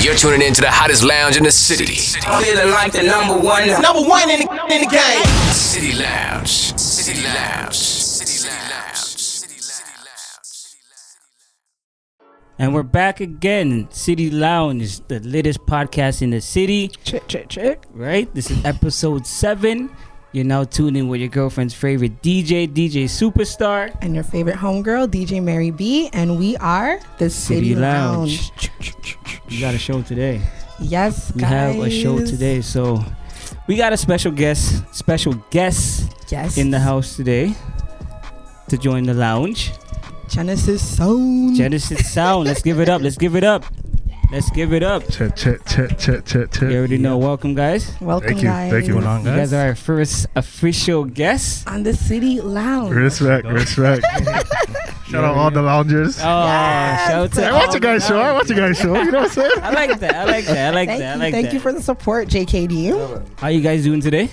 You're tuning into the hottest lounge in the city. Feeling like the number one in the game. City Lounge. City Lounge. City Lounge. City Lounge. And we're back again. City Lounge, the latest podcast in the city. Check. Right? This is episode 7. You're now tuned in with your girlfriend's favorite DJ Superstar. And your favorite homegirl, DJ Mary B. And we are the City Lounge. We got a show today. Yes, We guys. have a show today. So we got a special guest Yes. in the house today to join the lounge. Genesis Sound. Let's give it up. Check. You already know. Welcome, guys. Welcome, Thank you. guys. Thank you. You guys are our first official guests. On the City Lounge. Respect. Shout out all the loungers. Oh, shout out to I watch you guys show. You know what I'm saying? I like that. Thank you for the support, JKD. How you guys doing today?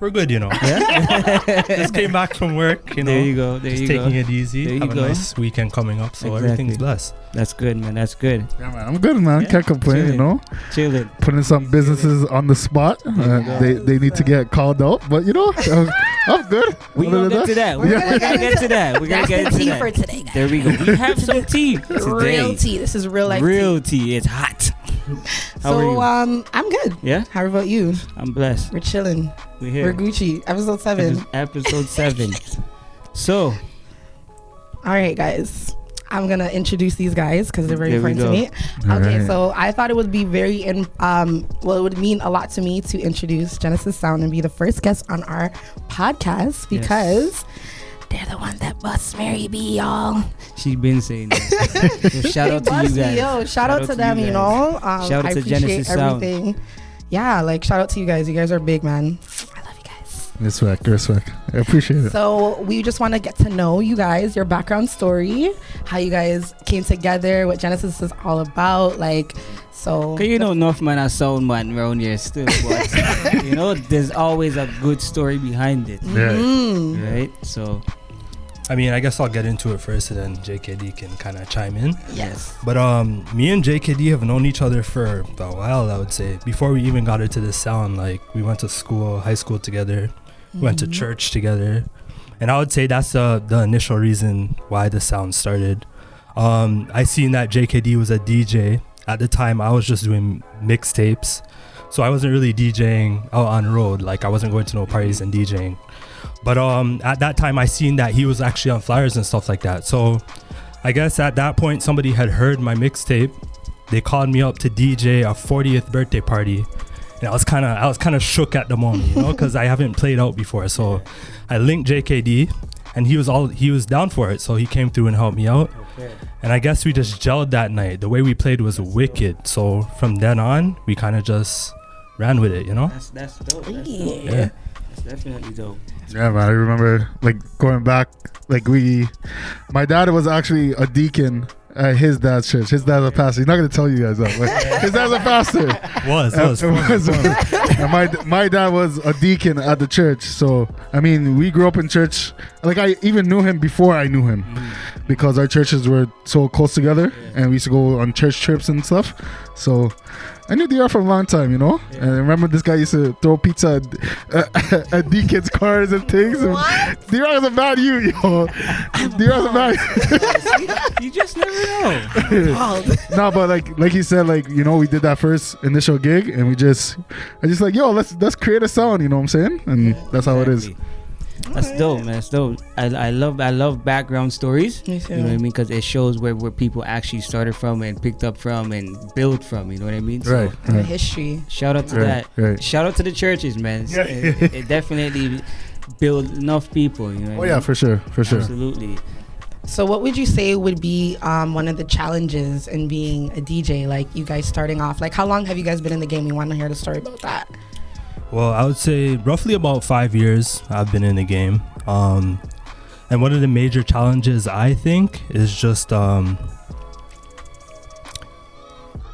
We're good, you know. Yeah. Just came back from work, you know. There you go. Just taking it easy. There you Have go. a nice weekend coming up, so Exactly. everything's blessed. That's good, man. That's good. Yeah, man. I'm good, man. Yeah. Can't complain, Chilling. you know. Chilling. Putting some businesses on the spot. They need to get called out, but you know, I'm good. We gonna get to that. We're gonna get to that. We're gonna That's get the into tea that. for today, guys. There we go. We have some tea today. Real tea. This is real life Real tea. tea. It's hot. How are So, you? I'm good. Yeah, How about you? I'm blessed. We're chilling. We're here. We're Gucci. Episode This 7. is episode 7. So, All right, guys. I'm going to introduce these guys because they're very There we important to me. All Okay, right. so I thought it would be it would mean a lot to me to introduce Genesis Sound and be the first guest on our podcast because they're the one that busts Mary B, y'all. she's been saying that. So shout out to you Bust me, guys. yo. Shout out to them, you know. Shout out I to appreciate Genesis Sound. everything. Yeah, like shout out to you guys. You guys are big, man. I love you guys. Respect. I appreciate it. So we just want to get to know you guys, your background story, how you guys came together, what Genesis is all about, like. So. Cause you know enough man a sound man around here still, but you know there's always a good story behind it, Mm. right? So I mean, I guess I'll get into it first, and then JKD can kind of chime in. Yes. But me and JKD have known each other for a while, I would say. Before we even got into this sound, like we went to school, high school together, went to church together, and I would say that's the initial reason why the sound started. I seen that JKD was a DJ. At the time, I was just doing mixtapes, so I wasn't really DJing out on the road. Like I wasn't going to no parties and DJing. But at that time, I seen that he was actually on flyers and stuff like that. So I guess at that point, somebody had heard my mixtape. They called me up to DJ a 40th birthday party, and I was kind of shook at the moment, you know, because I haven't played out before. So I linked JKD, and he was down for it. So he came through and helped me out. okay. And I guess we just gelled that night. The way we played was wicked. So from then on, we kind of just ran with it, you know? That's dope. That's dope. Yeah. That's definitely dope. Yeah, man. I remember like going back, like my dad was actually a deacon at his dad's church. His dad's a pastor. He's not gonna tell you guys that, but his dad's a pastor. Was. And my dad was a deacon at the church. So I mean, we grew up in church. Like I even knew him before I knew him, because our churches were so close together, and we used to go on church trips and stuff. So I knew DR for a long time, you know. And I remember this guy used to throw pizza at deacons' cars and things. What? DR was a bad you, yo. DR was a bad. You just never know. No, but like he said, like, you know, we did that first initial gig, and I just like, yo, let's create a sound, you know what I'm saying? And that's how it is. Exactly. That's dope, man. That's dope. I love background stories. Me too. You know what I mean? Because it shows where people actually started from and picked up from and built from. You know what I mean? Right. The right. history. Shout out to Right, that. right. Shout out to the churches, man. Yeah. It definitely build enough people. You know. Oh what I yeah, mean? for sure. Absolutely. So what would you say would be one of the challenges in being a DJ? Like you guys starting off, like how long have you guys been in the game? We want to hear the story about that. Well, I would say roughly about 5 years I've been in the game. And one of the major challenges, I think, is just, I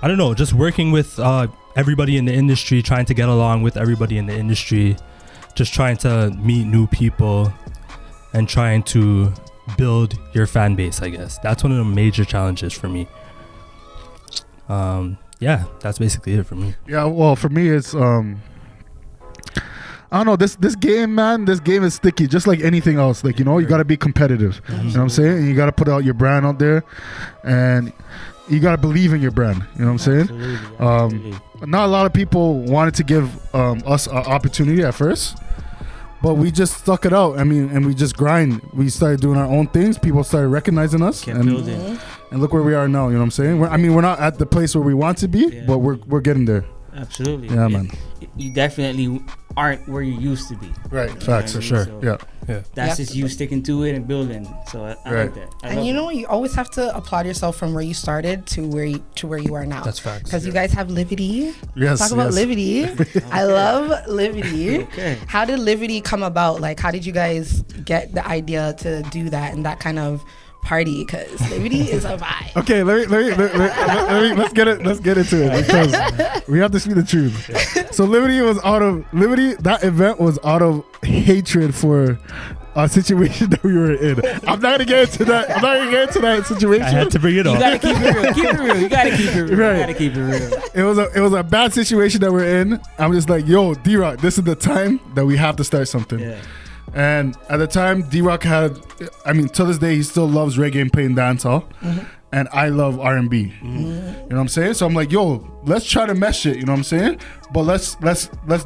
don't know, just working with everybody in the industry, trying to get along with everybody in the industry, just trying to meet new people and trying to build your fan base, I guess. That's one of the major challenges for me. Yeah, that's basically it for me. Yeah, well, for me, it's I don't know, this game, man, this game is sticky, just like anything else. Like, you know, you got to be competitive. You know what I'm saying? And you got to put out your brand out there, and you got to believe in your brand. You know what I'm saying? Absolutely. Not a lot of people wanted to give us an opportunity at first, but we just stuck it out. I mean, and we just grind. We started doing our own things. People started recognizing us. Kept building. And look where we are now. You know what I'm saying? We're not at the place where we want to be, but we're getting there. Absolutely. Yeah, man. You definitely aren't where you used to be. Right. You know Facts. what For I mean? sure. So Yeah. That's just you sticking to it and building. So I Right. like that. I And love you it. know, you always have to applaud yourself from where you started to where you are now. That's facts. Because you guys have Livity. Yes. Talk about Livity. I love Livity. Okay. How did Livity come about? Like, how did you guys get the idea to do that and that kind of party? Because Livity is a vibe. Okay, let's get into it, because we have to speak the truth. So Liberty, that event was out of hatred for a situation that we were in. I'm not gonna get into that situation. I had to bring it You up. gotta keep it real. Keep it real. You gotta keep it real. Right. You gotta keep it real. It was a bad situation that we're in. I'm just like, yo, D-Rock, this is the time that we have to start something. Yeah. And at the time, D-Rock to this day, he still loves reggae and playing dancehall. And I love R&B. You know what I'm saying? So I'm like, yo, let's try to mesh it. You know what I'm saying? But let's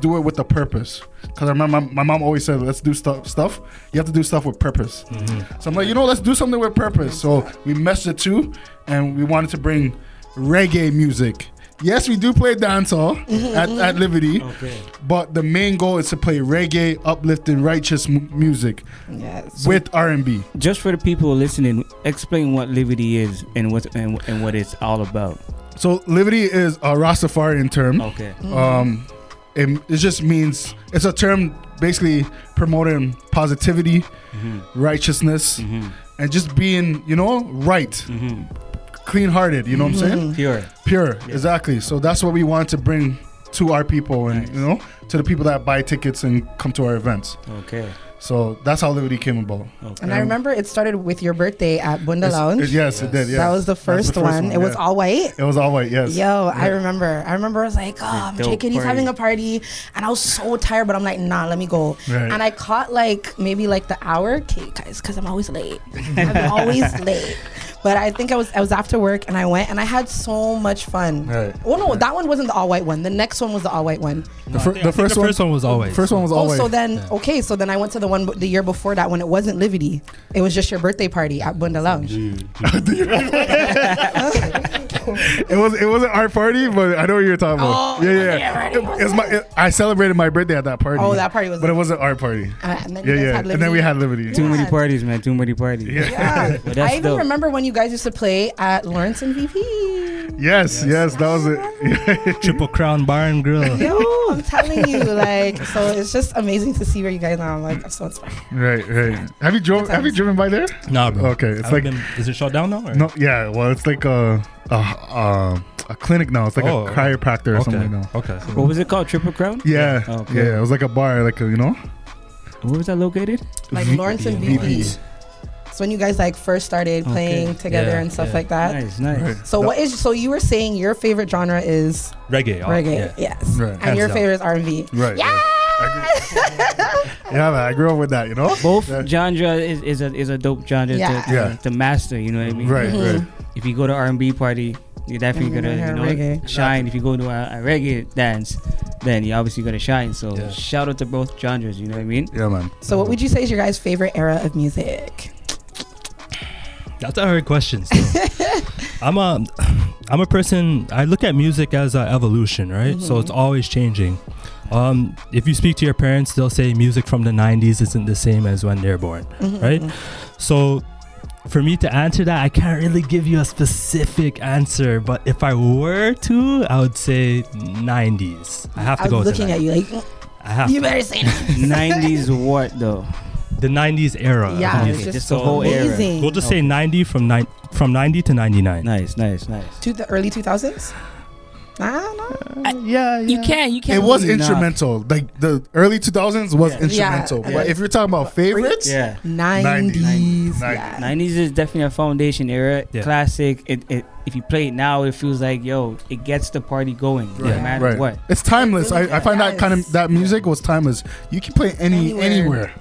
do it with a purpose. Because I remember my mom always said, let's do stuff. You have to do stuff with purpose. So I'm like, let's do something with purpose. So we meshed the two, and we wanted to bring reggae music. Yes, we do play dancehall at Liberty, but the main goal is to play reggae, uplifting, righteous music with R&B. Just for the people listening, explain what Liberty is and what it's all about. So Liberty is a Rastafarian term. Okay. It just means, it's a term basically promoting positivity, righteousness, and just being, right. Clean-hearted, you know what I'm saying? Pure, exactly. So that's what we want to bring to our people, and to the people that buy tickets and come to our events. Okay. So that's how Liberty came about. Okay. And I remember it started with your birthday at Bunda Lounge. Yes, it did. Yeah, that was the first one. It was all white. It was all white. Yes. Yo, I remember. I was like, JK, he's having a party, and I was so tired, but I'm like, nah, let me go. Right. And I caught maybe the hour, okay, guys, because I'm always late. I'm always late. But I think I was after work, and I went, and I had so much fun. Right. Oh no, that one wasn't the all white one. The next one was the all white one. The first one was all white. First one was all white. So then, so then I went to the one the year before that when it wasn't Livity. It was just your birthday party at Bunda Lounge. It wasn't our party, but I know what you're talking about. Yeah. I celebrated my birthday at that party. Oh, that party was. But it wasn't our party. And then you guys had Livity. And then we had Liberty. Too many parties, man. Too many parties. Yeah. Well, I even remember when you guys used to play at Lawrence and VP. Yes, that was it. Triple Crown Bar and Grill. Yo, I'm telling you, so it's just amazing to see where you guys are. I'm so inspired. Right. Have you driven by there? No, bro. Okay, it's like is it shut down now? Or? No, yeah. Well, it's like a clinic now. It's like a chiropractor or something now. Okay. What was it called? Triple Crown? Yeah. Okay. Yeah. It was like a bar, Where was that located? Lawrence and VP. So when you guys first started playing together and stuff like that. Nice. Right. So you were saying your favorite genre is reggae. Yes. Right. And Hands your down. favorite is R&B. Right. Yeah. Yeah, man. I grew up with that. Both genre is a dope genre to master. You know what I mean? Right. If you go to R&B party, you're definitely gonna shine. If you go to a reggae dance, then you're obviously gonna shine. So shout out to both genres. You know what I mean? Yeah, man. So what would you say is your guys' favorite era of music? That's a hard question. So. I'm a person. I look at music as an evolution, right? So it's always changing. If you speak to your parents, they'll say music from the 90s isn't the same as when they're born, right? So for me to answer that, I can't really give you a specific answer. But if I were to, I would say 90s. I have to go with looking at you you better say that. 90s what though? The 90s era. Yeah, of it's music. just the whole amazing. era. We'll just say 90 from 90 to 99. Nice. To the early 2000s? Yeah. You can't. It was instrumental. Like the early 2000s was instrumental. Yeah. But if you're talking about favorites, 90s. Yeah. 90s is definitely a foundation era. Yeah. Classic. It if you play it now, it feels like it gets the party going, no matter what. It's timeless. I find that music was timeless. You can play anywhere.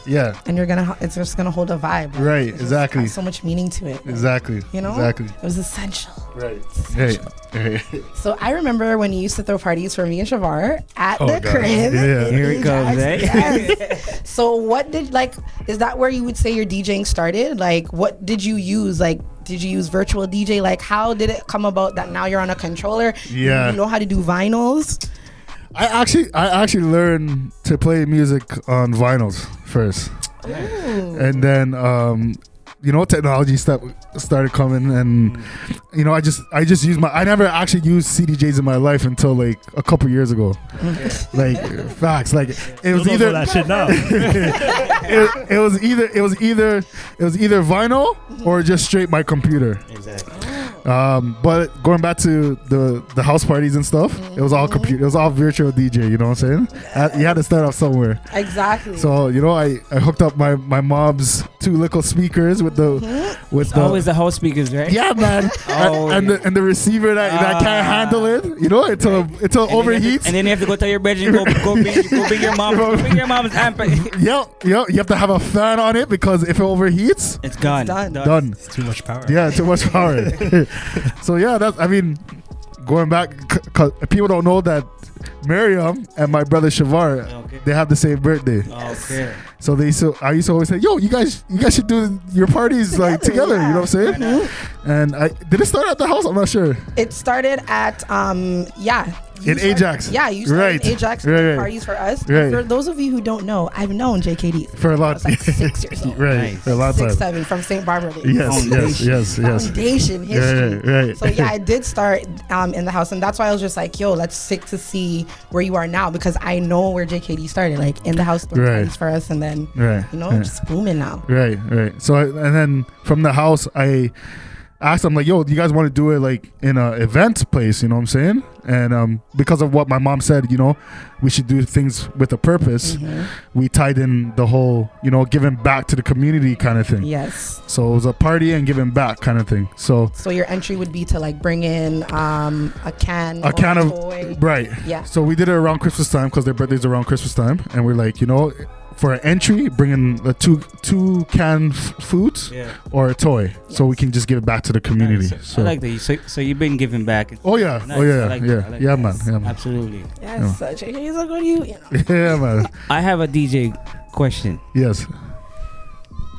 Yeah. And it's just gonna hold a vibe. Right. Exactly. Has so much meaning to it. Exactly. Exactly. It was essential. Right. Hey. So I remember when you used to throw parties for me and Shavar at the crib. Yeah. Here it goes, eh? Yes. So what is that where you would say your DJing started? Like, what did you use? Like, did you use virtual DJ? Like, how did it come about that now you're on a controller? Yeah. You know how to do vinyls? I actually learned to play music on vinyls first. Ooh. And then technology started coming, and I just used I never actually used CDJs in my life until like a couple years ago. Like facts, like it was either that shit now. it was either vinyl or just straight my computer. Exactly. But going back to the house parties and stuff, it was all computer. It was all virtual DJ. You know what I'm saying? You had to start off somewhere. Exactly. So I hooked up my mom's 2 little speakers with always the house speakers, right? Yeah, man. And the receiver that can't handle it. Until overheats. And then you have to go tell your bedroom, go bring your mom, bring your mom's amp. Yeah. You have to have a fan on it because if it overheats, it's gone. Done. It's too much power. Yeah, too much power. So yeah, going back, cause people don't know that Miriam and my brother Shavar, they have the same birthday. Okay. So I used to always say, yo, you guys should do your parties like together. You know what I'm saying? And did it start at the house? I'm not sure. It started at in Ajax. Yeah, you started in Ajax doing parties for us. Right. For those of you who don't know, I've known JKD for a lot. I was like 6 years old. Right. Nice. For a long time. 6, 7 from St. Barbara days. Yes. Foundation history. Right. So yeah, I did start in the house, and that's why I was just like, yo, let's stick to see where you are now, because I know where JKD started, like in the house doing parties for us, and then just booming now. Right. So and then from the house, I asked them like, yo, do you guys want to do it like in a event place? You know what I'm saying? And because of what my mom said, we should do things with a purpose. We tied in the whole, giving back to the community kind of thing. Yes. So it was a party and giving back kind of thing. So your entry would be to like bring in a can of toy. Right. Yeah. So we did it around Christmas time because their birthday's around Christmas time, and we're like, for an entry, bring in a two can foods or a toy, so we can just give it back to the community. Nice. So I like that. So you've been giving back. Oh yeah, nice. Yeah, man. Absolutely. Yes, JKD is a good you. Yeah, man. I have a DJ question. Yes.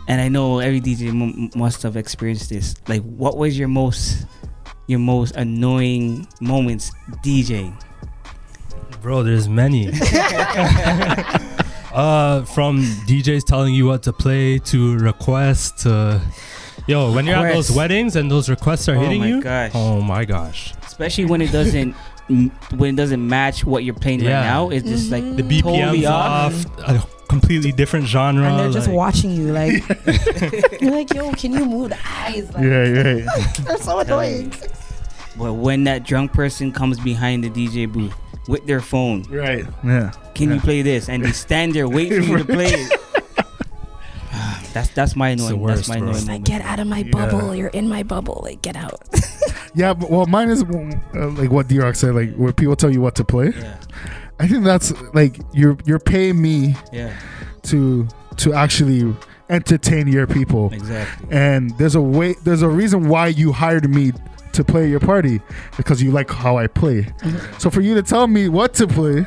And I know every DJ must have experienced this. Like, what was your most annoying moments DJing? Bro, there's many. From DJs telling you what to play to requests to when you're at those weddings and those requests are hitting you. Oh my gosh. Especially when it doesn't match what you're playing right now. It's just like the BPM's totally off. A completely different genre. And they're just watching you like you're like, yo, can you move the eyes? Like, yeah. They're so annoying. But when that drunk person comes behind the DJ booth with their phone, right? Yeah. Can you play this? And they stand there waiting for you to play it. That's my annoying. That's my annoying. Like, get out of my bubble. You're in my bubble. Like, get out. Yeah, but mine is like what D-Rock said, like where people tell you what to play. Yeah. I think that's like you're paying me to actually entertain your people. Exactly. And there's a reason why you hired me to play your party, because you like how I play. So for you to tell me what to play,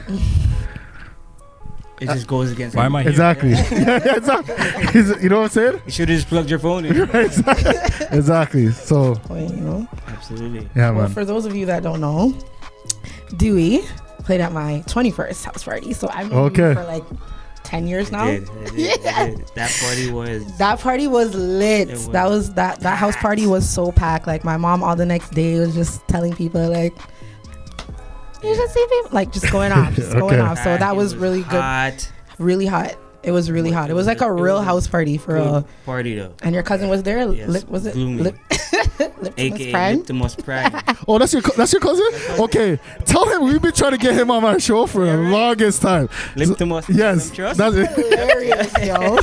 it just goes against. Why am I here? Exactly. Exactly. You know what I'm saying? You should have just plugged your phone in. Exactly. So. Absolutely. Yeah, well, man. for those of you that don't know, Dewey played at my 21st house party. So I've known him for like 10 years now. I did. That party was lit. That house party was so packed. Like, my mom all the next day was just telling people like, you should see people, like, just going off. So that was really good. Really hot. It was really hot. It was like a real house party for a party though. And your cousin was there. Yes, Was it Gloomy. AKA Liptimus Prime. Oh, that's your cousin? Okay, tell him we've been trying to get him on our show for the longest time. Liptimus. Yes, Trust? that's hilarious, yo.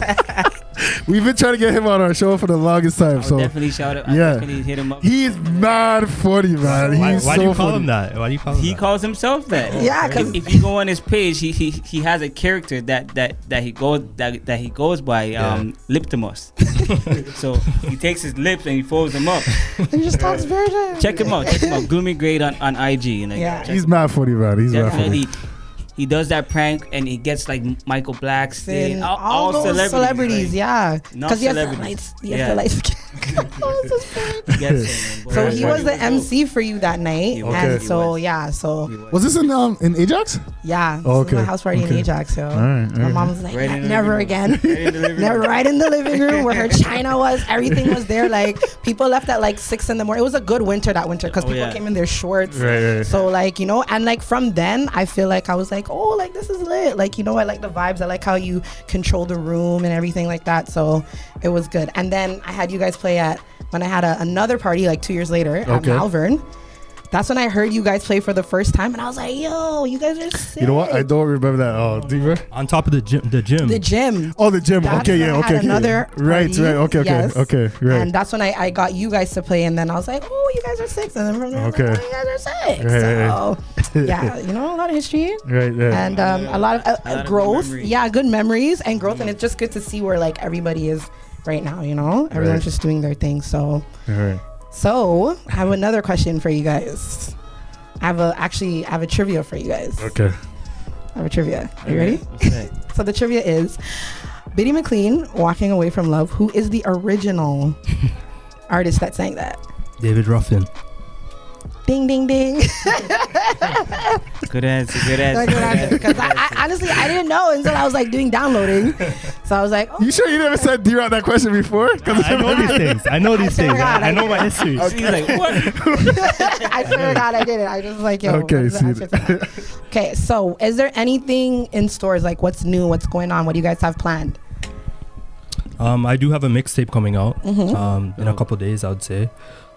We've been trying to get him on our show for the longest time. I'll So definitely shout out. yeah. Definitely hit him up. he's mad funny, man. Why He's do so you call funny. him that? Why do you call him He that? calls himself that. Yeah, 'cause- if you go on his page, he has a character that he goes by Liptimus. So he takes his lips and he folds them up. He just talks virgin. Check him out. Gloomy Grade on IG. Like, Yeah. check He's mad funny, man. He's mad funny. definitely. He does that prank and he gets like Michael Blackson, And all those celebrities, like, yeah. not Because he has the celebrities. lights. He has Yeah. the lights. Oh, this is funny. he gets him. So he was the MC for you that night, He was. and Okay. so He yeah, so Was this in Ajax? yeah, Oh, this was my okay. house party in Okay. Ajax. So right, my all mom right. was like, Right in the never living again. room. Right in the living Never room. right in the living room where her china was. Everything was there. Like people left at like 6 a.m. It was a good winter that winter because Oh, people yeah. came in their shorts. Right. So like, you know, and like from then I feel like I was like, oh, like this is lit. Like, you know, I like the vibes. I like how you control the room and everything like that. So it was good. And then I had you guys play when I had another party like 2 years later at Okay. Malvern. That's when I heard you guys play for the first time, and I was like, "Yo, you guys are sick." You know what? I don't remember that. Oh, do you? On top of the gym. The gym. Oh, the gym. That's Okay, when yeah, I okay. had another Right, party. right. Okay, Yes. right. And that's when I got you guys to play, and then I was like, "Oh, you guys are sick." And then from there, I was like, Okay. "Oh, you guys are sick." Right. So yeah, you know, a lot of history. Right, And a lot of lot of good growth. memories. Yeah, good memories and growth, and it's just good to see where like everybody is right now. You know, everyone's just doing their thing. So, Right. so I have another question for you guys. I have a trivia for you guys. Okay. I have a trivia. Are you ready? What's that? So the trivia is Biddy McLean, Walking Away from Love. Who is the original artist that sang that? David Ruffin. Ding, ding, ding. Good answer. Good answer. Because I honestly, I didn't know until I was like doing downloading. So I was like, oh, You sure you never said D-Rock that question before? Because I know these things. I know these swear to things. God, I know my history. He's like, what? I swear to God, I did it. I just was like, yo. Okay, what's the answer to that? Okay, so is there anything in stores? Like what's new? What's going on? What do you guys have planned? I do have a mixtape coming out Mm-hmm. in a couple days, I would say.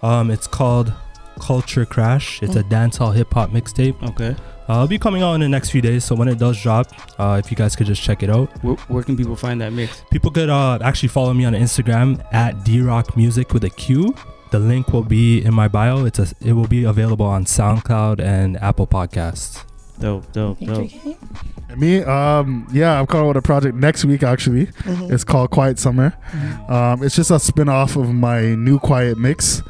It's called Culture Crash. It's a dancehall hip hop mixtape. Okay. It'll be coming out in the next few days. So when it does drop, if you guys could just check it out. Where can people find that mix? People could actually follow me on Instagram at DRockMusic with a Q. The link will be in my bio. It will be available on SoundCloud and Apple Podcasts. Dope. And me, yeah, I'm coming out with a project next week, actually. Mm-hmm. It's called Quiet Summer. It's just a spin-off of my new Quiet mix.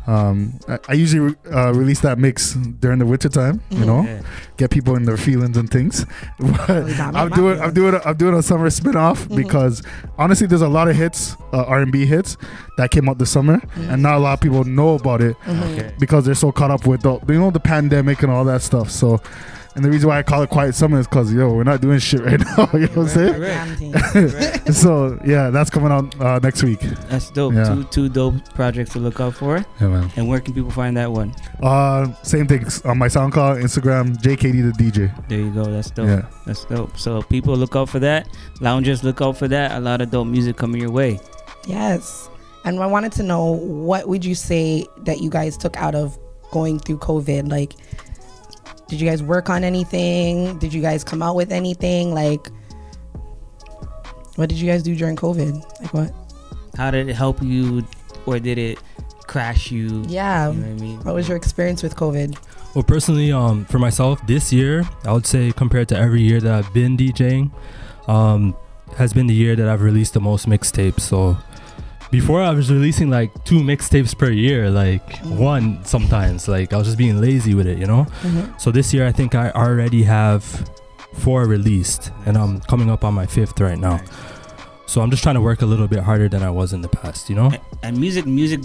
I usually release that mix during the winter time, you know, Yeah. get people in their feelings and things. But you got me I'm in my doing a summer spin-off because honestly, there's a lot of hits, R&B hits that came out this summer, and not a lot of people know about it Okay. because they're so caught up with the pandemic and all that stuff. So. And the reason why I call it Quiet Summer is because, we're not doing shit right now. You know what I'm saying? Damn team. So, yeah, that's coming out next week. That's dope. Yeah. Two dope projects to look out for. Yeah, man. And where can people find that one? Same thing on my SoundCloud, Instagram, JKD the DJ. There you go. That's dope. Yeah. That's dope. So people look out for that. Loungers look out for that. A lot of dope music coming your way. Yes. And I wanted to know, what would you say that you guys took out of going through COVID? Like, did you guys work on anything? Did you guys come out with anything? Like, what did you guys do during COVID? Like what? How did it help you, or did it crash you? Yeah. You know what I mean? What was your experience with COVID? Well, personally, for myself, this year, I would say compared to every year that I've been DJing, has been the year that I've released the most mixtapes. So before I was releasing like 2 mixtapes per year, like one sometimes. Like I was just being lazy with it, you know? So this year I think I already have 4 released, and I'm coming up on my 5th right now. So I'm just trying to work a little bit harder than I was in the past, you know? And music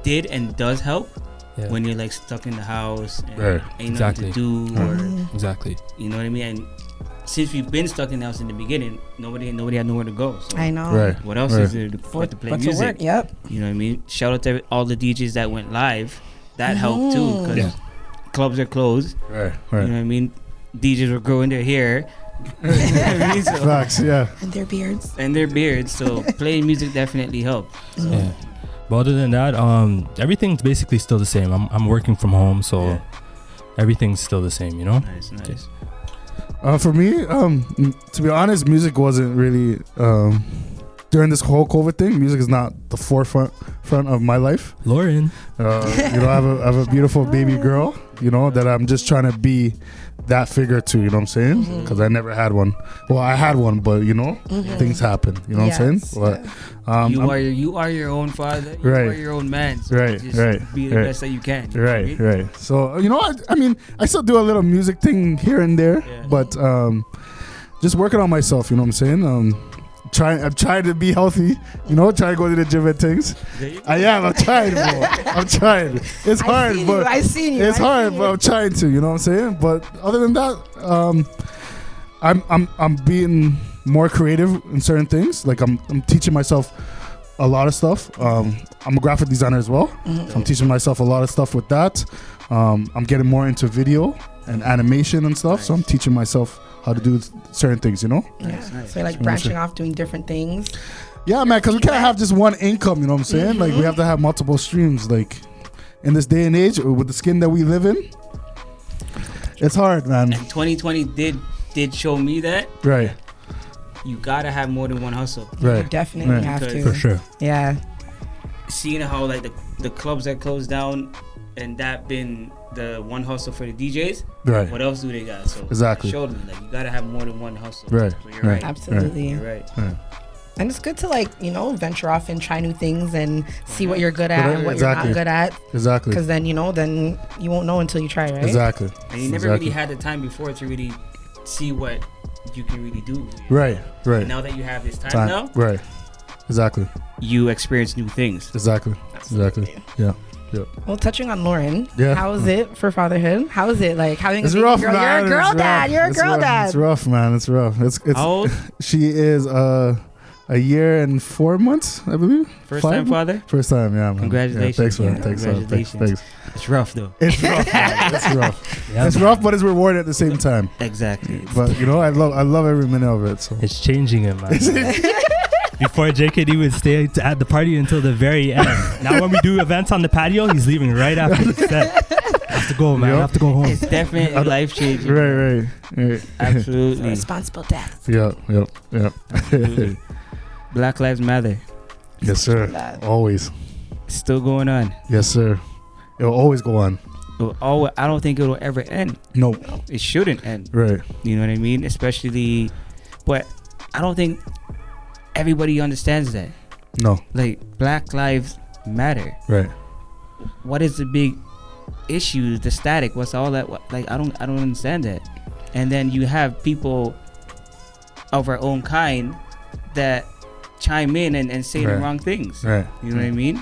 did and does help Yeah. when you're like stuck in the house and Right. ain't Exactly. nothing to do, or Exactly. you know what I mean. And since we've been stuck in the house in the beginning, nobody had nowhere to go. So I know. Right. what else Right. is there but to play What's music? to work? Yep. You know what I mean? Shout out to all the DJs that went live. That helped too, because Yeah. clubs are closed. Right. You know what I mean? DJs were growing their hair. You know what I mean? So- Facts, yeah. And their beards. and their beards. So playing music definitely helped. Yeah. But other than that, everything's basically still the same. I'm working from home, so Yeah. everything's still the same, you know? Nice. For me, to be honest, music wasn't really during this whole COVID thing, music is not the forefront of my life. Lauren. You know, I have a beautiful baby girl, you know, that I'm just trying to be that figure to, you know what I'm saying? Because I never had one. Well, I had one, but you know, things happen. You know what I'm saying? But you are your own father. You Right. are your own man. So Right, just right, be the right. best that you can. You know what I mean? Right. So, you know, I mean, I still do a little music thing here and there, Yeah. but just working on myself, you know what I'm saying? I'm trying to be healthy, you know, trying to go to the gym and things. I'm trying, bro. I'm trying. It's hard, but I seen you. it's hard, but I'm trying to, you know what I'm saying? But other than that, I'm being more creative in certain things. Like I'm teaching myself a lot of stuff. I'm a graphic designer as well. So I'm teaching myself a lot of stuff with that. I'm getting more into video and animation and stuff. So I'm teaching myself how to do certain things, you know? Nice. So like branching off, doing different things. Yeah, man, because we can't have just one income, you know what I'm saying? Like we have to have multiple streams. Like in this day and age, with the skin that we live in, it's hard, man. And 2020 did show me that Right, you gotta have more than one hustle. right. You definitely Right. have to. For sure. Yeah. Seeing how like the clubs that closed down and that been the one hustle for the DJs, Right. what else do they got? So Exactly. it showed me like you gotta have more than one hustle. Right. So you're Right. right. Absolutely. You're right. And it's good to like, you know, venture off and try new things and see what you're good at and what Exactly. you're not good at. Exactly. Because then, you know, then you won't know until you try, right? Exactly. And you never really had the time before to really see what you can really do. Right. Right. Now that you have this time now, Right. Exactly. you experience new things. Exactly. Exactly. Yeah. Well, touching on Lauren, Yeah. how is it for fatherhood? How is it like having It's a baby rough, girl? man. You're a girl It's dad. rough. You're a It's girl rough. dad. It's rough, man. It's rough. It's How old? She is a year and 4 months, I believe. First 5? time father? First time, yeah, man. Congratulations. Yeah, thanks, man. Yeah, Thanks, man. congratulations. Thanks. It's rough though. It's rough. Man. It's rough. Yeah, It's rough, but it's rewarding at the same time. Exactly. But you know, I love every minute of it. So It's changing him, man. Before JKD would stay at the party until the very end. Now when we do events on the patio, he's leaving right after the set. I have to go, man. I have to go home. It's definitely life changing. right. Absolutely. Responsible dad. Yeah. Absolutely. Black Lives Matter. Yes, sir. That. Always. Still going on. Yes, sir. It will always go on. I don't think it'll ever end. No. It shouldn't end. Right. You know what I mean? Especially, but I don't think everybody understands that. No. Like, Black Lives Matter. Right. What is the big issue? The static? What's all that? Like, I don't understand that. And then you have people of our own kind that chime in and say the Right. wrong things. Right. You know what I mean?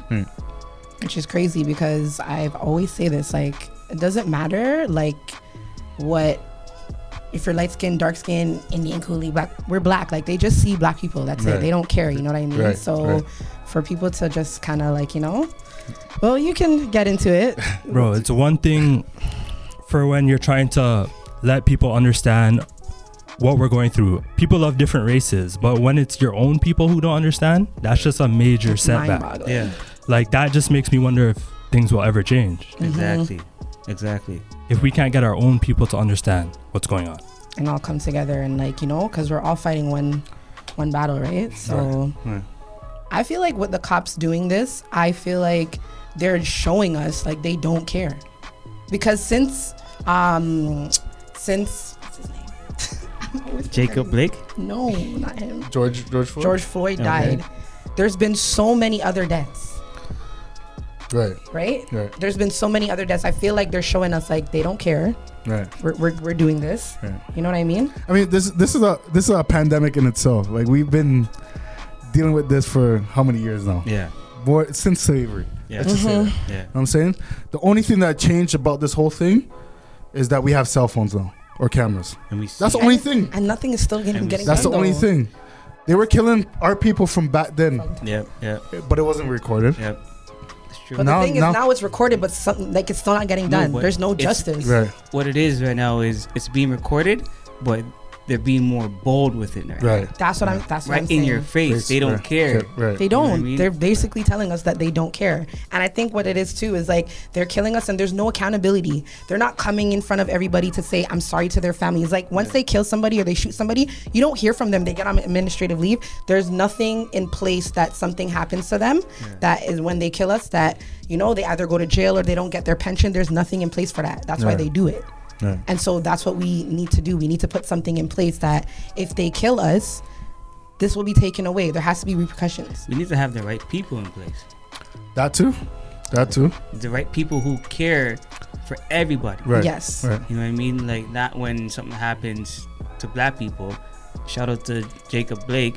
Which is crazy because I've always say this, like, it doesn't matter, like, what, if you're light skinned, dark skinned, Indian, coolie, black, we're black. Like, they just see black people. That's Right. it. They don't care. You know what I mean? Right, So right. for people to just kind of like, you know, well, you can get into it. Bro, it's one thing for when you're trying to let people understand what we're going through. People of different races, but when it's your own people who don't understand, that's just a major setback. Mind-boggling. Yeah. Like, that just makes me wonder if things will ever change. Exactly. If we can't get our own people to understand what's going on. And all come together and, like, you know, because we're all fighting one battle, right? So Right. I feel like with the cops doing this, I feel like they're showing us like they don't care, because since what's his name? Jacob Blake. No, not him. George Floyd. George Floyd died. There's been so many other deaths, Right. right? There's been so many other deaths. I feel like they're showing us like they don't care. Right. We're doing this. Right. You know what I mean? I mean, this is a pandemic in itself. Like, we've been dealing with this for how many years now? Yeah. More since slavery. Yeah. Let's just say that. Yeah. You know what I'm saying? The only thing that changed about this whole thing is that we have cell phones now or cameras. And we That's the see- only thing. And nothing is still getting That's the done, only though. thing. They were killing our people from back then, Yep. but it wasn't recorded. Yep. It's true. But Now- the thing is, now- now it's recorded, but something like it's still not getting No, done. but There's no it's- justice. Right. What it is right now is it's being recorded, but they're being more bold with it now. Right. That's what I'm Right saying. in your face. They don't care. Right. They don't. You know what I mean? They're basically telling us that they don't care. And I think what it is too is like they're killing us and there's no accountability. They're not coming in front of everybody to say I'm sorry to their family. It's like once they kill somebody or they shoot somebody, you don't hear from them. They get on administrative leave. There's nothing in place that something happens to them that is when they kill us that, you know, they either go to jail or they don't get their pension. There's nothing in place for that. That's why they do it. Right. And so that's what we need to do. We need to put something in place that if they kill us, this will be taken away. There has to be repercussions. We need to have the right people in place. That too. The right people who care for everybody. Right. Yes. Right. You know what I mean? Like, not when something happens to black people. Shout out to Jacob Blake.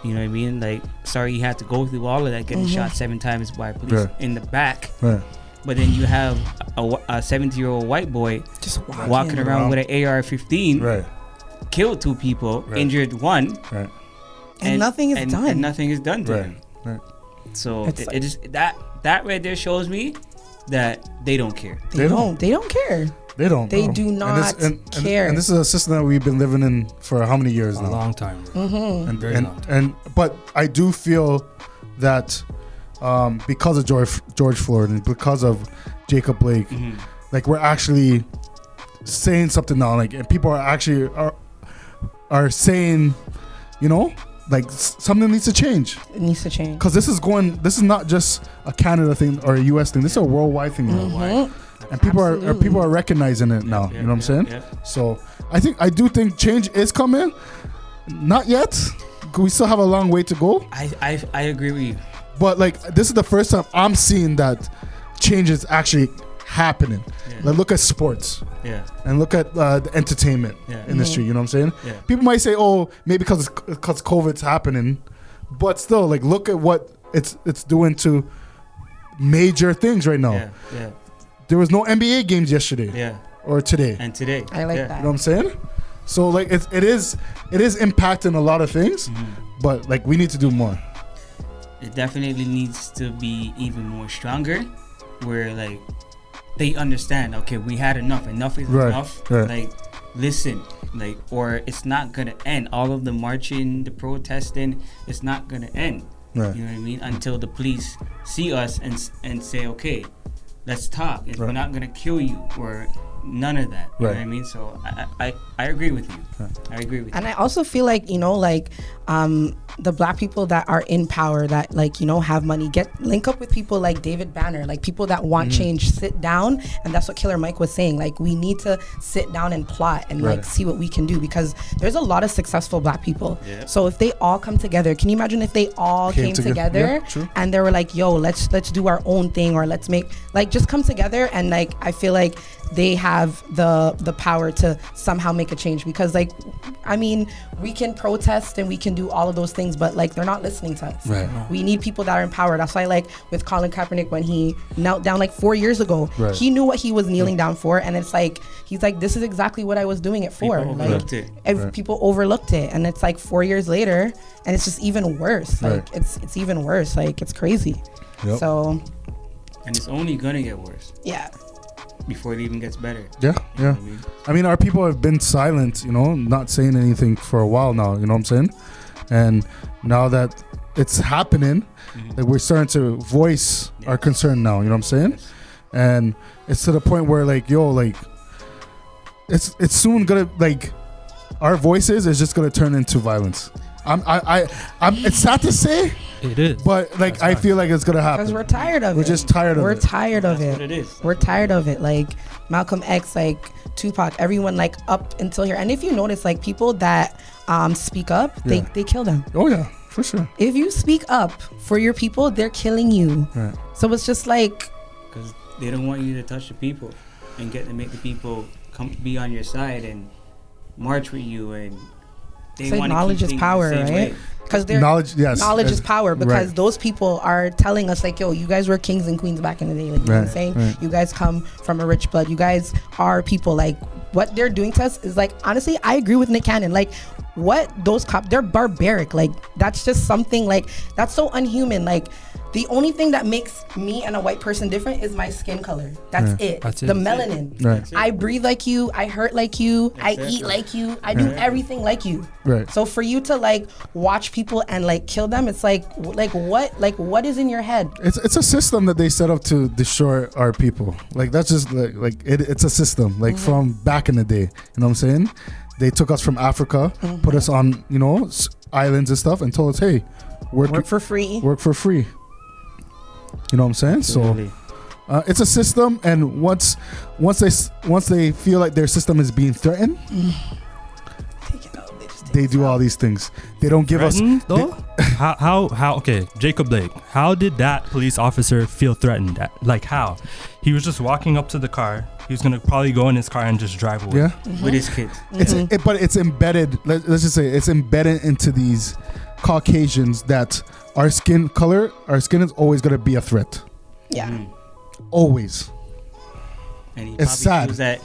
You know what I mean? Like, sorry you had to go through all of that, getting shot 7 times by police in the back. Right. But then you have a 70-year-old white boy Just walking around with an AR-15, Right. killed 2 people, injured 1, Right. And nothing is done. And nothing is done to Right. him. Right. So It's it just that right there shows me that they don't care. They don't care. They don't. They no. do not care. And this is a system that we've been living in for how many years A now? long time. And, Very and, long time. and but I do feel that because of George Floyd and because of Jacob Blake, like we're actually saying something now, like, and people are actually are saying, you know, like something needs to change. It needs to change. Because this is not just a Canada thing or a US thing. This is a worldwide thing now. And people are recognizing it now. You know what I'm saying? Yeah. So I do think change is coming. Not yet. We still have a long way to go. I agree with you. But like this is the first time I'm seeing that change is actually happening. Yeah. Like look at sports. Yeah. And look at the entertainment industry. You know what I'm saying? Yeah. People might say, "Oh, maybe because COVID's happening," but still, like, look at what it's doing to major things right now. Yeah. Yeah. There was no NBA games yesterday Yeah. or today. And today. I like yeah. that. You know what I'm saying? So like it is impacting a lot of things, but like we need to do more. It definitely needs to be even more stronger, where like they understand. Okay, we had enough. Enough is enough. Right. Like, listen. Like, or it's not gonna end. All of the marching, the protesting, it's not gonna end. Right. You know what I mean? Until the police see us and say, okay, let's talk. We're not gonna kill you or none of that. You know what I mean? So I agree with you. I agree with you. And I also feel like, you know, like the black people that are in power, that like, you know, have money, link up with people like David Banner, like people that want change, sit down. And that's what Killer Mike was saying. Like, we need to sit down and plot and like see what we can do, because there's a lot of successful black people. Yeah. So if they all come together, can you imagine if they all came together and they were like, yo, let's do our own thing, or let's make, like, just come together. And like, I feel like they have the power to somehow make a change, because like, I mean, we can protest and we can do all of those things, but like, they're not listening to us. Right. We need people that are in power. That's why, like, with Colin Kaepernick, when he knelt down like 4 years ago, he knew what he was kneeling down for, and it's like, he's like, this is exactly what I was doing it for. People like, overlooked it. People overlooked it, and it's like 4 years later, and it's just even worse. Like, it's even worse. Like, it's crazy. Yep. So, And it's only gonna get worse yeah. before it even gets better. Yeah. You know what I mean? I mean, our people have been silent, you know, not saying anything for a while now, you know what I'm saying? And now that it's happening, like, we're starting to voice our concern now, you know what I'm saying? And it's to the point where, like, yo, like, it's soon gonna, like, our voices is just gonna turn into violence. I'm it's sad to say, It is. but like, I feel like it's gonna happen. Because we're tired of it. We're just tired of We're it. tired of That's it. what it is. We're tired of it. Like, Malcolm X, like Tupac, everyone, like, up until here. And if you notice, like, people that speak up, they kill them. Oh yeah, for sure. If you speak up for your people, they're killing you. Right. So it's just like, Because they don't want you to touch the people and get to make the people come be on your side and march with you, and they it's like want to knowledge keep is things power, the same right? way. Because Knowledge, yes. knowledge is power, because right. those people are telling us, like, yo, you guys were kings and queens back in the day. Like, you know what I'm saying? right. You guys come from a rich blood. You guys are people. Like, what they're doing to us is, like, honestly, I agree with Nick Cannon. Like, what those cops, they're barbaric. Like, that's just something, like, that's so unhuman. Like, The only thing that makes me and a white person different is my skin color. That's it. That's it. The melanin. Right. I breathe like you. I hurt like you. I eat like you. I do everything like you. Right. So for you to like watch people and like kill them, it's like what is in your head? It's a system that they set up to destroy our people. Like that's just it's a system like from back in the day. You know what I'm saying? They took us from Africa, put us on islands and stuff, and told us, hey, Work for free. Work for free. You know what I'm saying? Absolutely. So it's a system, and once they feel like their system is being threatened, they do all these things. They don't give us. Though? How? Okay, Jacob Blake. How did that police officer feel threatened? Like how? He was just walking up to the car. He was gonna probably go in his car and just drive away. Yeah. With his kids. But it's embedded. Let's just say it's embedded into these Caucasians that our skin is always gonna be a threat. Yeah. Always. And he It's probably sad. feels that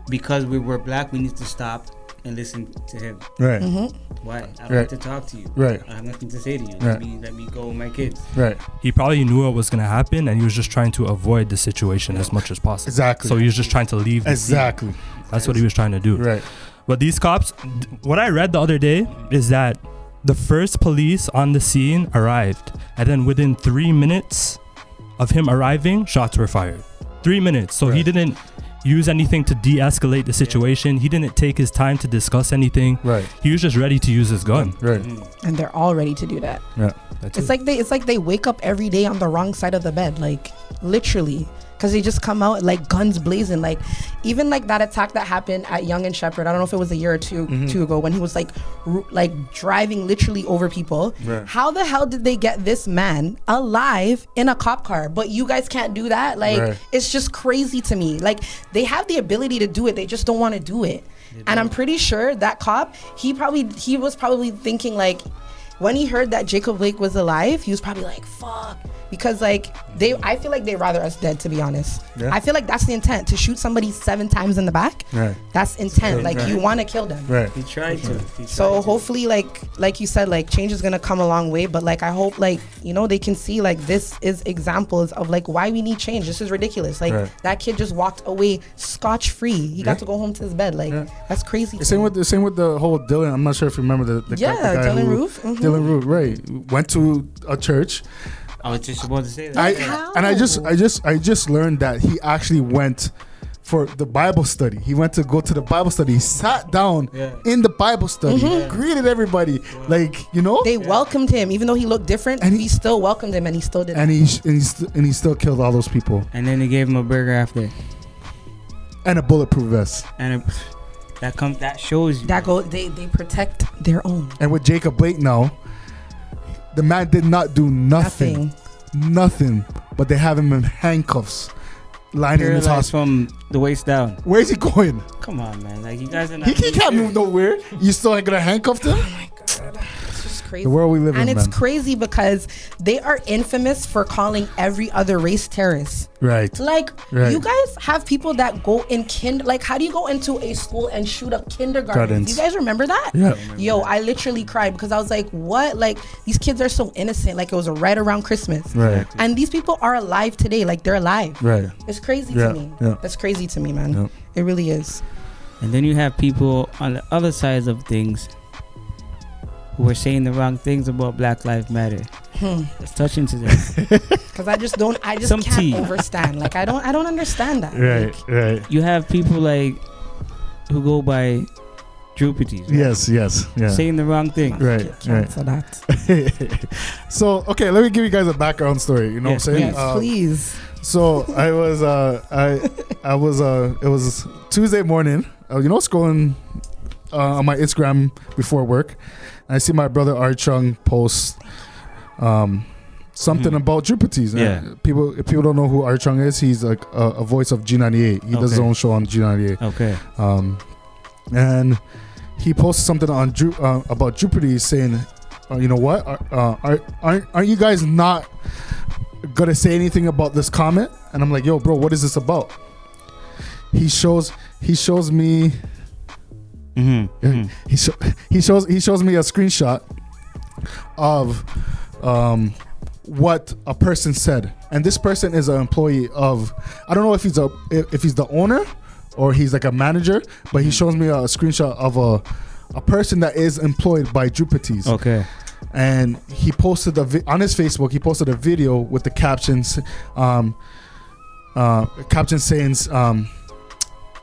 because we were black, we need to stop and listen to him. Right. Why? I don't Right. have to talk to you. Right. I have nothing to say to you. Right. Let me go with my kids. Right. He probably knew what was gonna happen, and he was just trying to avoid the situation as much as possible. Exactly. So he was just trying to leave. The scene. Exactly. That's what he was trying to do. Right. But these cops, what I read the other day is that the first police on the scene arrived, and then within 3 minutes of him arriving, shots were fired. 3 minutes. So he Right. didn't use anything to de-escalate the situation. He didn't take his time to discuss anything. Right. He was just ready to use his gun. Right. And they're all ready to do that. Yeah. That's It's it. like they wake up every day on the wrong side of the bed, like literally, because they just come out like guns blazing. Like even like that attack that happened at Young and Shepherd. I don't know if it was a year or two ago when he was like driving literally over people. Right. How the hell did they get this man alive in a cop car? But you guys can't do that. Like Right. it's just crazy to me. Like they have the ability to do it, they just don't want to do it. And I'm pretty sure that cop, he was probably thinking like, when he heard that Jacob Blake was alive, he was probably like, fuck. Because like I feel like they'd rather us dead, to be honest. Yeah. I feel like that's the intent, to shoot somebody 7 times in the back. Right. That's intent. Like Right. you want to kill them. Right. He tried to. So hopefully like you said, like change is gonna come a long way. But like I hope like, they can see like this is examples of like why we need change. This is ridiculous. Like Right. that kid just walked away scotch free. He got to go home to his bed. Like that's crazy. to Same me. with the whole Dylan. I'm not sure if you remember the guy Dylan who- Roof. Mhm. Dylan Roof, right? Went to a church. I was just about to say that. I just learned that he actually went for the Bible study. He went to go to the Bible study. He sat down in the Bible study, greeted everybody, They welcomed him, even though he looked different. And he still welcomed him, and he still did. and he still killed all those people And then they gave him a burger after. and a bulletproof vest. And that shows you. They protect their own. And with Jacob Blake now, the man did not do nothing, but they have him in handcuffs, lying in his Paralyzed hospital. from the waist down. Where's he going? Come on, man. Like you guys are not. He can't move nowhere. You still ain't gonna handcuff him? Oh my god, it's just crazy. The world we live in, and it's man. crazy because they are infamous for calling every other race terrorists. Right. Like Right. you guys have people that go in like how do you go into a school and shoot up kindergartens? Gardens. You guys remember that? Yeah. Yo, I literally cried because I was like, what? Like these kids are so innocent. Like it was right around Christmas. Right. And these people are alive today. Like they're alive. Right. It's crazy Yeah, to me. yeah. That's crazy to me, man. Yeah. It really is. And then you have people on the other sides of things who are saying the wrong things about Black Lives Matter. It's touching to them. Because I just Some can't tea. understand. Like I don't understand that. Right. Like, Right. You have people like who go by Drupities. Right? Yes. Yeah. Saying the wrong thing. Right. cancel that. So okay, let me give you guys a background story. You know Yes, what I'm saying? Yes, please. So I was it was Tuesday morning. Scrolling on my Instagram before work, and I see my brother Archung post something about Jupities. Yeah. People don't know who Archung is. He's like a voice of G98. He does his Okay. own show on G98. Okay. And he posted something on about Jupities saying, you know what? Aren't you guys not gonna say anything about this comment? And I'm like, yo, bro, what is this about? He shows me. He shows me a screenshot of what a person said, and this person is an employee of, I don't know if he's the owner or he's like a manager, but he shows me a screenshot of a person that is employed by Jupites. Okay. And he posted on his Facebook. He posted a video with the captions, saying,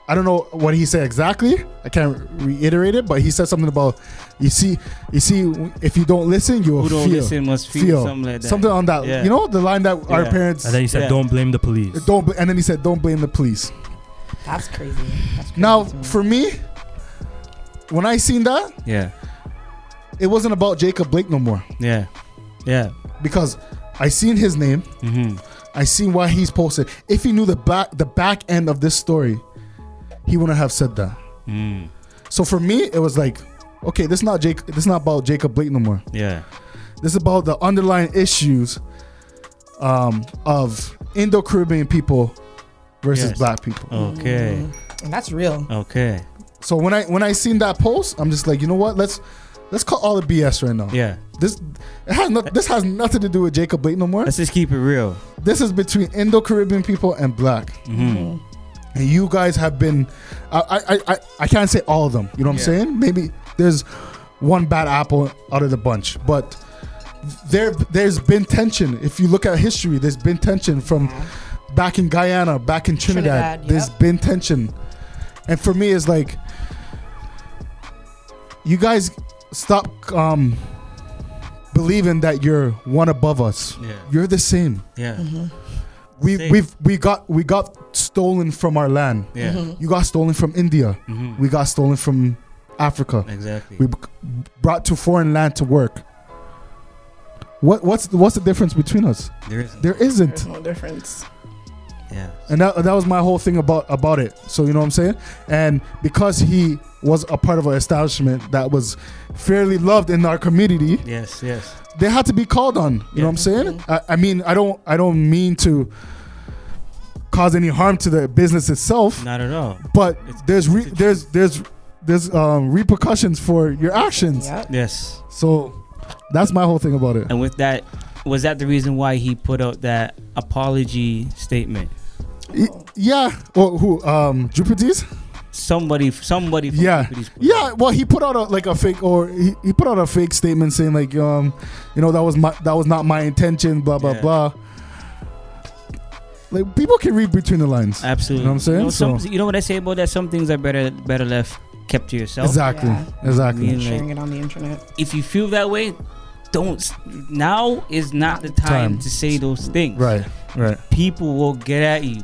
I don't know what he said exactly. I can't reiterate it, but he said something about, you see, if you don't listen, you will Who feel. don't listen must feel. Something like that. Something on that. Yeah. You know, the line that our parents. And then he said, "Don't blame the police." And then he said, "Don't blame the police." That's crazy. Now, for me, when I seen that, it wasn't about Jacob Blake no more. Yeah. Because I seen his name. Mm-hmm. I seen why he's posted. If he knew the back end of this story, he wouldn't have said that. So for me, it was like, okay, this is not about Jacob Blake no more. Yeah. This is about the underlying issues of Indo-Caribbean people versus black people. Okay. And that's real. Okay. So when I seen that post, I'm just like, you know what? Let's cut all the BS right now. Yeah. This has nothing to do with Jacob Blake no more. Let's just keep it real. This is between Indo-Caribbean people and black. Mm-hmm. And you guys have been, I can't say all of them. You know what I'm saying? Maybe there's one bad apple out of the bunch, but there's been tension. If you look at history, there's been tension from back in Guyana, back in Trinidad. There's been tension. And for me, it's like, you guys stop believing that you're one above us. Yeah. You're the same. Yeah. Mm-hmm. We got stolen from our land. Yeah. Mm-hmm. You got stolen from India. Mm-hmm. We got stolen from Africa. Exactly. We brought to foreign land to work. What's the difference between us? There isn't. There's no difference. Yeah. And that was my whole thing about it. So you know what I'm saying? And because he was a part of an establishment that was fairly loved in our community. Yes. They had to be called on. You know what I'm saying? I mean, I don't mean to cause any harm to the business itself. Not at all. But there's repercussions for your actions. Yep. Yes. So that's my whole thing about it. And with that, was that the reason why he put out that apology statement? Yeah. Well, who? Jupites? Somebody. From Yeah. Well, he put out a fake, or he put out a fake statement saying like, that was not my intention. Blah blah blah. Like, people can read between the lines. Absolutely. You know what I'm saying? You know what I say about that? Some things are better left kept to yourself. Exactly. Yeah. Exactly. Sharing it on the internet. If you feel that way, now is not the time to say those things. Right. People will get at you.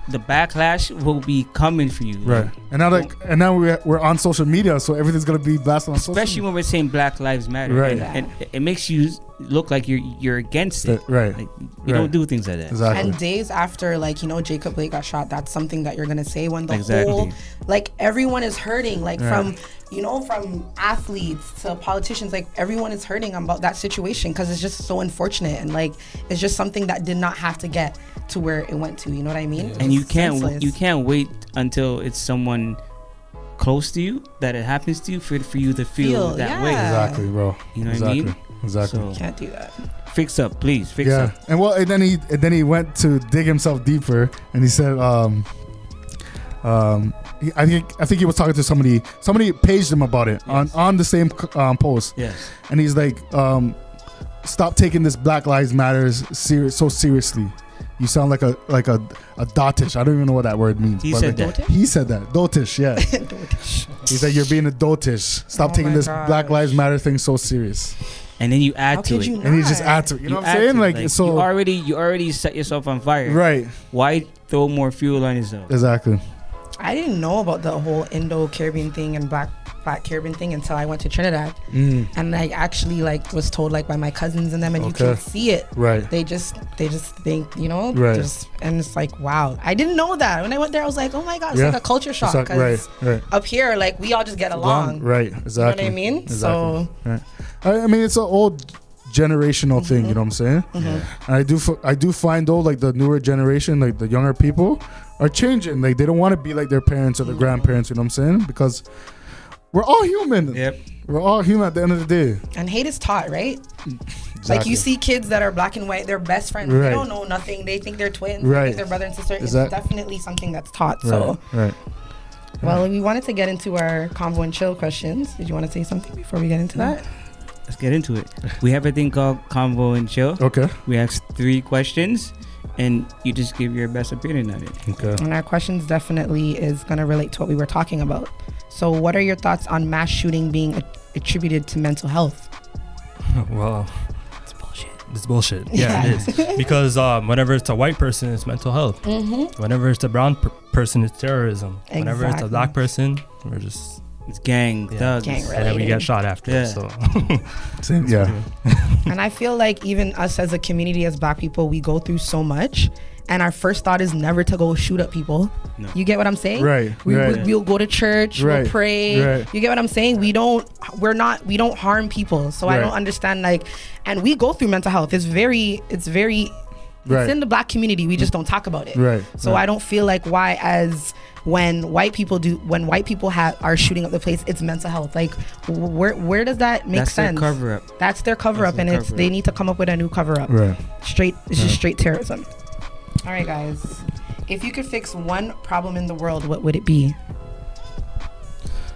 The backlash will be coming for you. Right. And now we're on social media, so everything's gonna be blasted on social media. Especially when we're saying Black Lives Matter. Right. And it makes you look like you're against it. Right. Like, you don't do things like that. Exactly. And days after, Jacob Blake got shot, that's something that you're gonna say when the exactly. whole, everyone is hurting, from athletes to politicians, everyone is hurting about that situation because it's just so unfortunate, and it's just something that did not have to get to where it went to. You know what I mean? And you can't wait until it's someone close to you that it happens to you for you to feel that way. Exactly, bro. You know what I mean? Exactly. So, can't do that. Fix up, please. Fix up. And then he went to dig himself deeper, and he said, I think he was talking to somebody. Somebody paged him about it on the same post. Yes. And he's like, stop taking this Black Lives Matter so seriously. You sound like a dotish. I don't even know what that word means. He said that. Dotish, yeah. He said you're being a dotish. Stop taking this Black Lives Matter thing so serious. And then you add to it. And you just add to it. You know what I'm saying? So you already set yourself on fire. Right. Why throw more fuel on yourself? Exactly. I didn't know about the whole Indo-Caribbean thing and Black Caribbean thing until I went to Trinidad, and I actually was told by my cousins and them, and you can see it. Right. They just think Right. and it's wow. I didn't know that. When I went there, I was like, oh my god, it's like a culture shock. Because up here, we all just get along. Right. Exactly. You know what I mean? Exactly. So right. I mean, it's an old generational thing. You know what I'm saying? Mm-hmm. And I do find though, the newer generation, the younger people, are changing. They don't want to be like their parents or their grandparents. You know what I'm saying? Because we're all human. Yep. We're all human at the end of the day. And hate is taught, right? Like you see kids that are black and white, they're best friends. Right. They don't know nothing. They think they're twins. They Right. think they're brother and sister. It's Exact- definitely something that's taught. Right. So, Right. well, we wanted to get into our convo and chill questions. Did you want to say something before we get into that? Let's get into it. We have a thing called Convo and Chill. Okay. We ask 3 questions, and you just give your best opinion on it. Okay. And our questions definitely is going to relate to what we were talking about. So, what are your thoughts on mass shooting being attributed to mental health? Well, It's bullshit. it's bullshit. Yeah, it is. Because whenever it's a white person, it's mental health. Mm-hmm. Whenever it's a brown person, it's terrorism. Whenever it's a Exactly. black person, we're just It's gang, Yeah. thugs. Gang and then we related. get shot after. Yeah. So Same. Yeah. And I feel like even us as a community, as black people, we go through so much. And our first thought is never to go shoot up people. No. You get what I'm saying? Right. Right. We'll go to church, Right. we'll pray. Right. You get what I'm saying? We don't harm people. So I Right. don't understand, like, and we go through mental health. It's Right. in the black community. We just don't talk about it. Right. So Right. I don't feel like when white people are shooting up the place, it's mental health. Like, where does that make That's sense? their cover up. That's their cover up, That's and their it's cover they up. need to come up with a new cover up. Right. It's just straight terrorism. All right, guys. If you could fix one problem in the world, what would it be?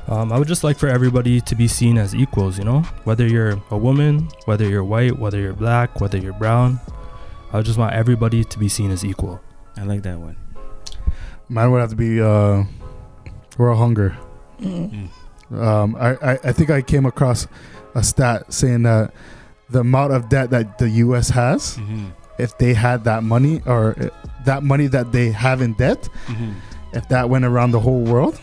I would just like for everybody to be seen as equals, you know, whether you're a woman, whether you're white, whether you're black, whether you're brown. I would just want everybody to be seen as equal. I like that one. Mine would have to be world hunger. I think I came across a stat saying that the amount of debt that the U.S. has, if they had that money or that money that they have in debt, if that went around the whole world,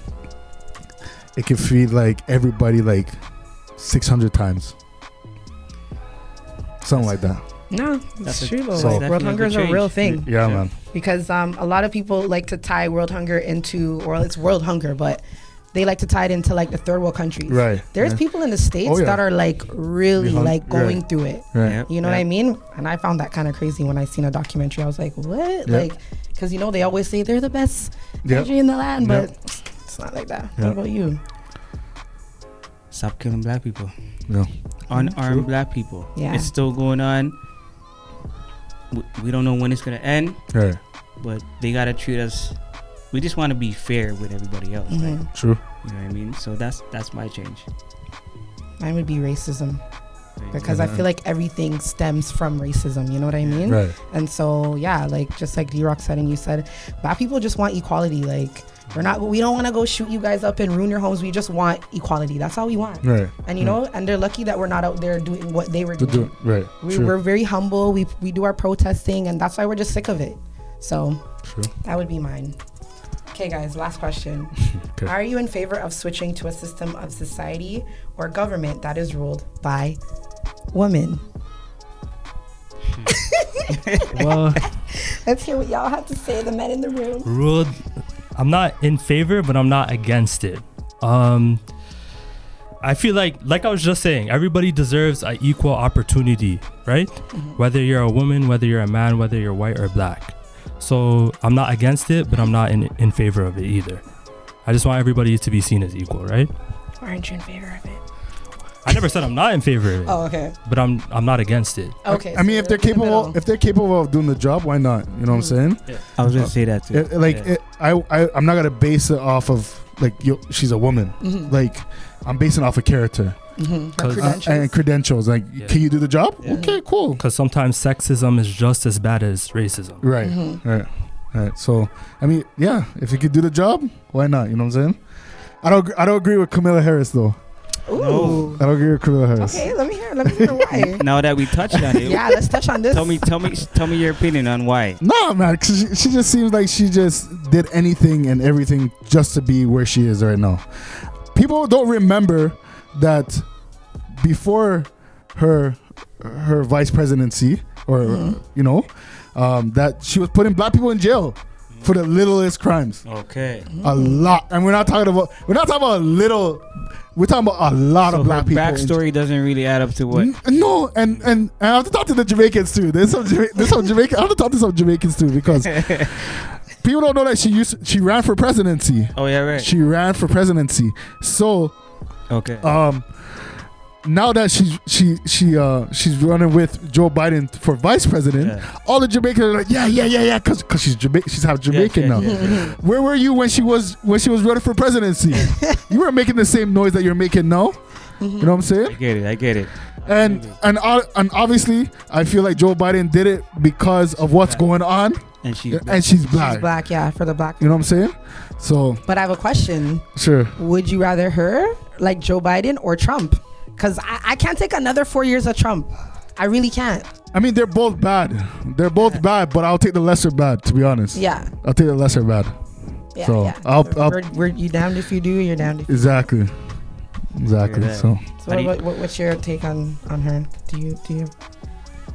it could feed like everybody like 600 times. Something like that. No, That's it's true though. so- Like, world Definitely hunger is a change. real thing Yeah, man. because a lot of people like to tie world hunger into, or it's world hunger, but they like to tie it into like the third world countries. Right. There's right. people in the States Oh, yeah. that are like really like going right. through it. Right. Yep, You know what I yep. mean? And I found that kind of crazy when I seen a documentary. I was like, what? Yeah. Like, because you know they always say they're the best Yep. country in the land, Yep. but it's not like that. Yep. What about you? Stop killing black people. Yeah. Unarmed black people. Yeah. It's still going on. We don't know when it's going to end, Right. but they got to treat us. We just want to be fair with everybody else. Like, Mhm. True. you know what I mean? So that's my change. Mine would be racism. There you Because go. I feel like everything stems from racism, you know what I mean? Right. And so yeah, like just like D-Rock said and you said, black people just want equality. Like we don't want to go shoot you guys up and ruin your homes. We just want equality. That's all we want. Right. And you know, and they're lucky that we're not out there doing what they were To doing. do right. True. We're very humble. We do our protesting, and that's why we're just sick of it. So True. that would be mine. Okay, guys, last question. Okay. Are you in favor of switching to a system of society or government that is ruled by women? Well, Let's hear what y'all have to say, the men in the room. ruled. I'm not in favor, but I'm not against it. I feel like I was just saying, everybody deserves an equal opportunity, right? Whether you're a woman, whether you're a man, whether you're white or black. So I'm not against it, but I'm not in favor of it either. I just want everybody to be seen as equal, right? Aren't you in favor of it? I never said I'm not in favor of it, Oh, okay. but I'm not against it. Okay. I mean, so if they're in the capable, middle. of doing the job, why not? You know what I'm saying? I was going to say that too. I'm not gonna base it off of like she's a woman. Like I'm basing it off of character Her 'Cause- credentials. and credentials. Like, Yeah. can you do the job? Okay, cool. Because sometimes sexism is just as bad as racism. Right, right. So I mean, yeah, if you could do the job, why not? You know what I'm saying? I don't agree with Kamala Harris though. Ooh. I don't agree with Kamala Harris. Okay, let me hear why. Now that we touched on it, Yeah, let's touch on this. tell me your opinion on why. No, man, 'cause she just seems like she just did anything and everything just to be where she is right now. People don't remember that before her vice presidency, or you know, that she was putting black people in jail for the littlest crimes. Okay. A lot, and we're not talking about a little. We're talking about a lot So of black her people. backstory doesn't really add up to what. No, and I have to talk to the Jamaicans too. There's some Jamaican. I have to talk to some Jamaicans too because people don't know that she ran for presidency. Oh yeah, right. She ran for presidency. So Okay. now that she's running with Joe Biden for vice president, all the Jamaicans are like, yeah, because she's half Jamaican now. Where were you when she was running for presidency? You weren't making the same noise that you're making now. You know what I'm saying? I get it. And obviously, I feel like Joe Biden did it because of what's going on. And she's black. She's black. She's black, yeah, for the black. You know what I'm saying? So. But I have a question. Sure. Would you rather her like Joe Biden or Trump? Because I can't take another 4 years of Trump. I really can't. I mean, they're both bad. They're both bad, but I'll take the lesser bad, to be honest. Yeah. I'll take the lesser bad. Yeah, so yeah. You damned if you do, you're damned if you Exactly. So what's your take on her? Do you?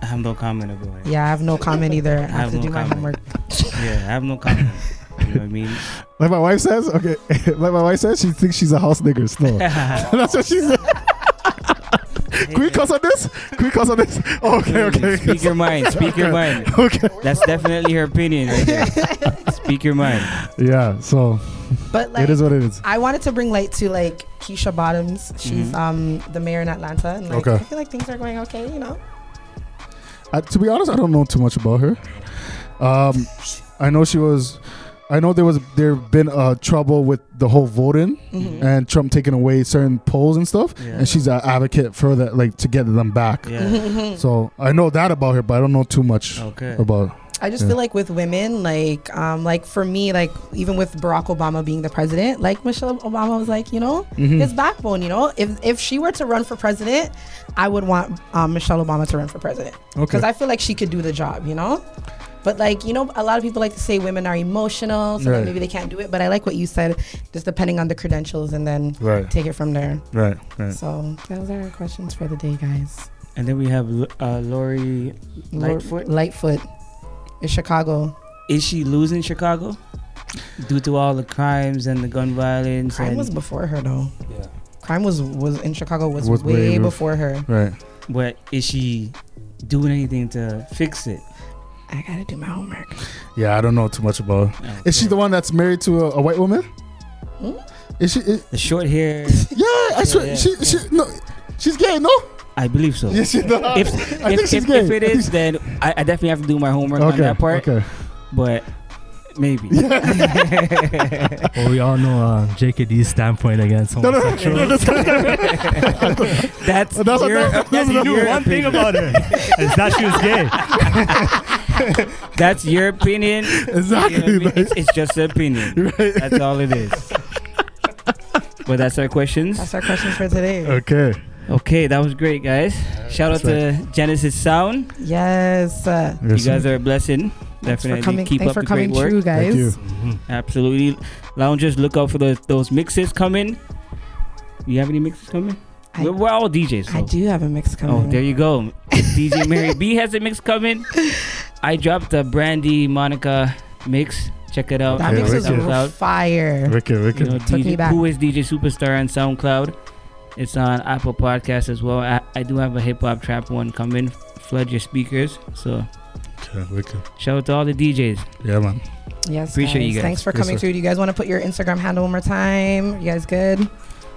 I have no comment about it. Yeah, I have no comment either. I have to no do my homework. Yeah, I have no comment. You know what I mean? Like my wife says, okay. Like my wife says, she thinks she's a house nigger still. That's what she said. Can we cuss on this? Okay. Speak your mind. Okay. That's definitely her opinion right there. Speak your mind. Yeah, so but like, it is what it is. I wanted to bring light to like Keisha Bottoms. She's the mayor in Atlanta, and like I feel like things are going okay, you know. To be honest, I don't know too much about her. I know there been trouble with the whole voting and Trump taking away certain polls and stuff, and she's an advocate for that, like to get them back. So I know that about her, but I don't know too much about. I just feel like with women, like for me, like even with Barack Obama being the president, like Michelle Obama was like, you know, his backbone. You know, if she were to run for president, I would want Michelle Obama to run for president because I feel like she could do the job. You know. But like, you know, a lot of people like to say women are emotional, so that maybe they can't do it. But I like what you said, just depending on the credentials and then take it from there. Right. So those are our questions for the day, guys. And then we have Lori Lightfoot in Chicago. Is she losing Chicago due to all the crimes and the gun violence? Crime was before her, though. Yeah. Crime was in Chicago was way before her. Right. But is she doing anything to fix it? I gotta do my homework. Yeah, I don't know too much about her. Okay. Is she the one that's married to a white woman? Is she the short hair? Yeah, I swear. She's gay, no? I believe so. Yes, she does. If it is, then I definitely have to do my homework on that part. Okay. But maybe. Well, we all know JKD's standpoint against homosexuals. That's you knew one thing about her. Is that she was gay. That's your opinion. Exactly. You know it's just an opinion. Right. That's all it is. But that's our questions. That's our questions for today. Okay, that was great, guys. Shout out to Genesis Sound. Yes. You guys are a blessing. Definitely keep up the great work. True, guys. Thank you. Absolutely. Loungers, look out for those mixes coming. You have any mixes coming? We're all DJs. So. I do have a mix coming. Oh, there you go. DJ Mary B has a mix coming. I dropped a Brandy Monica mix. Check it out. That mix is fire. Wicked. You know, Took me back. Who is DJ Superstar on SoundCloud? It's on Apple Podcasts as well. I do have a hip hop trap one coming. Flood your speakers. So, wicked. Shout out to all the DJs. Yeah, man. Yes, appreciate you guys. Thanks for coming through. Do you guys want to put your Instagram handle one more time? You guys good?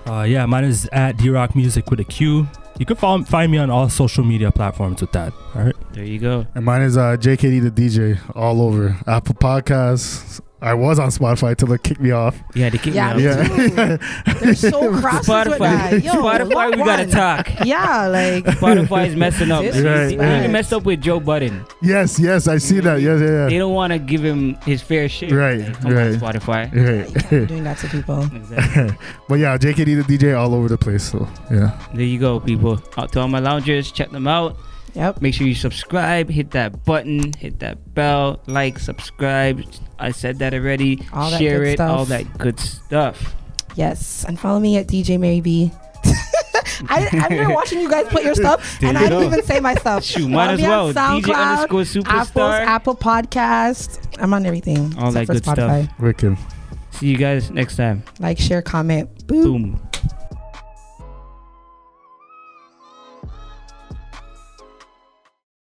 Yeah, mine is at DRock Music with a Q. You can find me on all social media platforms with that. All right. There you go. And mine is JKD the DJ all over Apple Podcasts. I was on Spotify till they kicked me off. Yeah, they kicked me off. Yeah. They're so cross with that. Yo, Spotify, we gotta talk. Yeah, like Spotify is messing up. They messed up with Joe Budden. Yes, I see that. Yes, yeah. They don't want to give him his fair share. Right. Spotify. Right. Doing that to people. Exactly. But yeah, JKD the DJ all over the place. So yeah. There you go, people. To all my loungers, check them out. Yep. Make sure you subscribe, hit that button, hit that bell, like, subscribe. I said that already. Share it, all that good stuff. Yes. And follow me at DJ Mary B. I've been watching you guys put your stuff, and I didn't even say my stuff. Shoot, might as well. DJ_Superstar. Apple Podcast. I'm on everything. All that good Spotify. stuff. Wicked. See you guys next time. Like, share, comment. Boom.